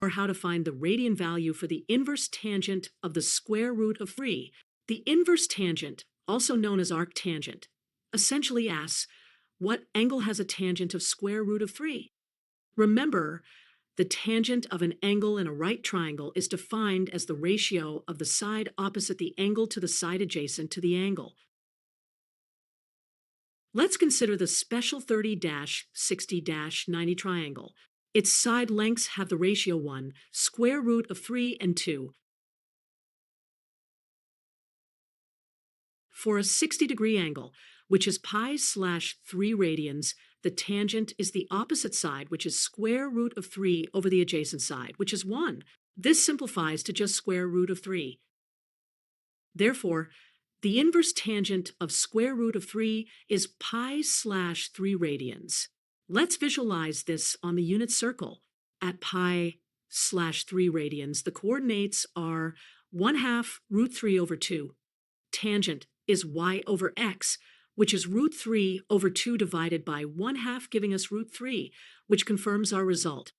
or how to find the radian value for the inverse tangent of the square root of 3. The inverse tangent, also known as arctangent, essentially asks, what angle has a tangent of square root of 3? Remember, the tangent of an angle in a right triangle is defined as the ratio of the side opposite the angle to the side adjacent to the angle. Let's consider the special 30-60-90 triangle. Its side lengths have the ratio 1, square root of 3 and 2. For a 60-degree angle, which is pi/3 radians, the tangent is the opposite side, which is square root of 3 over the adjacent side, which is 1. This simplifies to just square root of 3. Therefore, the inverse tangent of square root of 3 is pi/3 radians. Let's visualize this on the unit circle. At pi/3 radians, the coordinates are 1/2 root 3 over 2. Tangent is y over x, which is root 3 over 2 divided by 1/2, giving us root 3, which confirms our result.